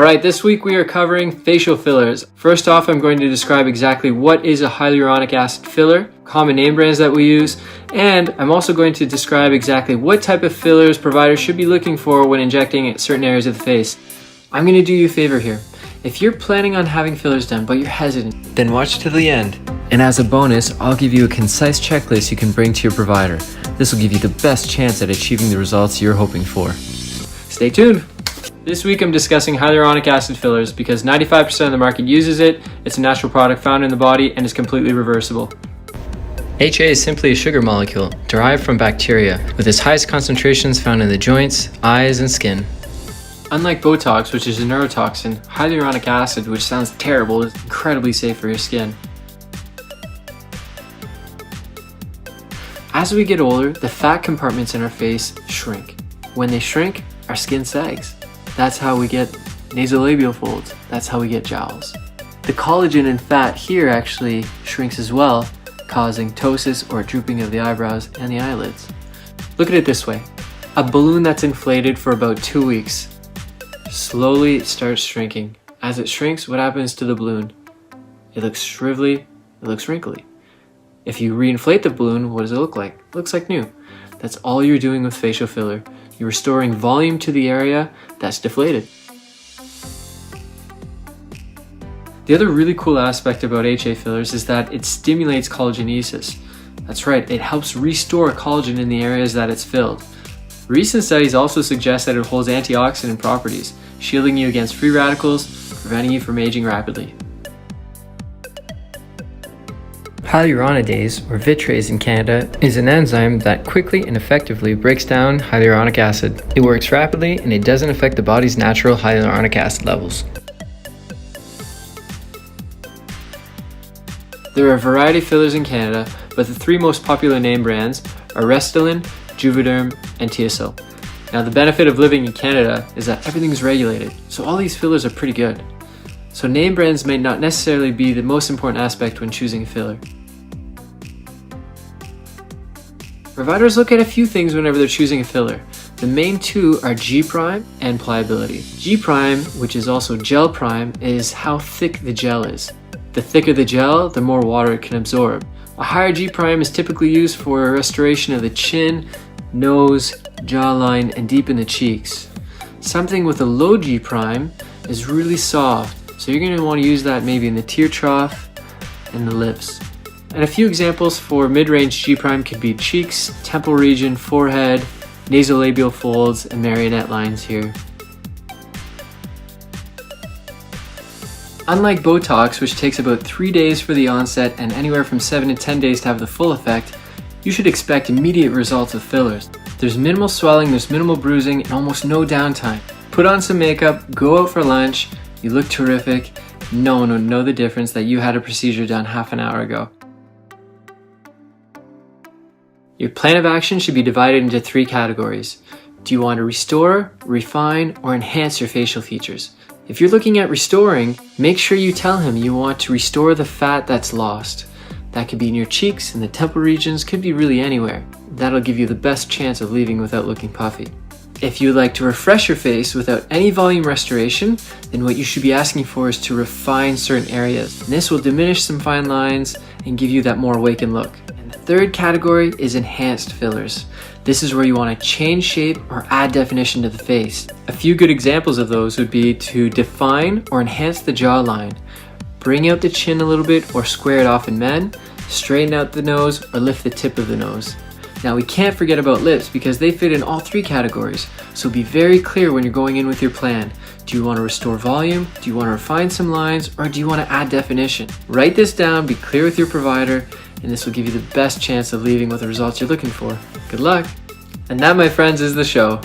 Alright, this week we are covering facial fillers. First off, I'm going to describe exactly what is a hyaluronic acid filler, common name brands that we use, and I'm also going to describe exactly what type of fillers providers should be looking for when injecting at certain areas of the face. I'm going to do you a favor here. If you're planning on having fillers done but you're hesitant, then watch to the end. And as a bonus, I'll give you a concise checklist you can bring to your provider. This will give you the best chance at achieving the results you're hoping for. Stay tuned! This week I'm discussing hyaluronic acid fillers because 95% of the market uses it, it's a natural product found in the body, and is completely reversible. HA is simply a sugar molecule derived from bacteria, with its highest concentrations found in the joints, eyes, and skin. Unlike Botox, which is a neurotoxin, hyaluronic acid, which sounds terrible, is incredibly safe for your skin. As we get older, the fat compartments in our face shrink. When they shrink, our skin sags. That's how we get nasolabial folds. That's how we get jowls. The collagen in fat here actually shrinks as well, causing ptosis or drooping of the eyebrows and the eyelids. Look at it this way. A balloon that's inflated for about 2 weeks slowly starts shrinking. As it shrinks, what happens to the balloon? It looks shrivelly, it looks wrinkly. If you reinflate the balloon, what does it look like? It looks like new. That's all you're doing with facial filler. You're restoring volume to the area that's deflated. The other really cool aspect about HA fillers is that it stimulates collagenesis. That's right, it helps restore collagen in the areas that it's filled. Recent studies also suggest that it holds antioxidant properties, shielding you against free radicals, preventing you from aging rapidly. Hyaluronidase, or vitrase in Canada, is an enzyme that quickly and effectively breaks down hyaluronic acid. It works rapidly and it doesn't affect the body's natural hyaluronic acid levels. There are a variety of fillers in Canada, but the three most popular name brands are Restylane, Juvederm, and Teosil. Now the benefit of living in Canada is that everything's regulated, so all these fillers are pretty good. So name brands may not necessarily be the most important aspect when choosing a filler. Providers look at a few things whenever they're choosing a filler. The main two are G-prime and pliability. G-prime, which is also gel prime, is how thick the gel is. The thicker the gel, the more water it can absorb. A higher G-prime is typically used for restoration of the chin, nose, jawline, and deep in the cheeks. Something with a low G-prime is really soft, so you're going to want to use that maybe in the tear trough and the lips. And a few examples for mid-range G-prime could be cheeks, temple region, forehead, nasolabial folds, and marionette lines here. Unlike Botox, which takes about 3 days for the onset and anywhere from 7 to 10 days to have the full effect, you should expect immediate results with fillers. There's minimal swelling, there's minimal bruising, and almost no downtime. Put on some makeup, go out for lunch, you look terrific, no one would know the difference that you had a procedure done half an hour ago. Your plan of action should be divided into 3 categories. Do you want to restore, refine, or enhance your facial features? If you're looking at restoring, make sure you tell him you want to restore the fat that's lost. That could be in your cheeks, in the temple regions, could be really anywhere. That'll give you the best chance of leaving without looking puffy. If you'd like to refresh your face without any volume restoration, then what you should be asking for is to refine certain areas. And this will diminish some fine lines and give you that more awakened look. And the third category is enhanced fillers. This is where you want to change shape or add definition to the face. A few good examples of those would be to define or enhance the jawline, bring out the chin a little bit or square it off in men, straighten out the nose or lift the tip of the nose. Now we can't forget about lips because they fit in all 3 categories, so be very clear when you're going in with your plan. Do you want to restore volume? Do you want to refine some lines? Or do you want to add definition? Write this down, be clear with your provider, and this will give you the best chance of leaving with the results you're looking for. Good luck! And that, my friends, is the show.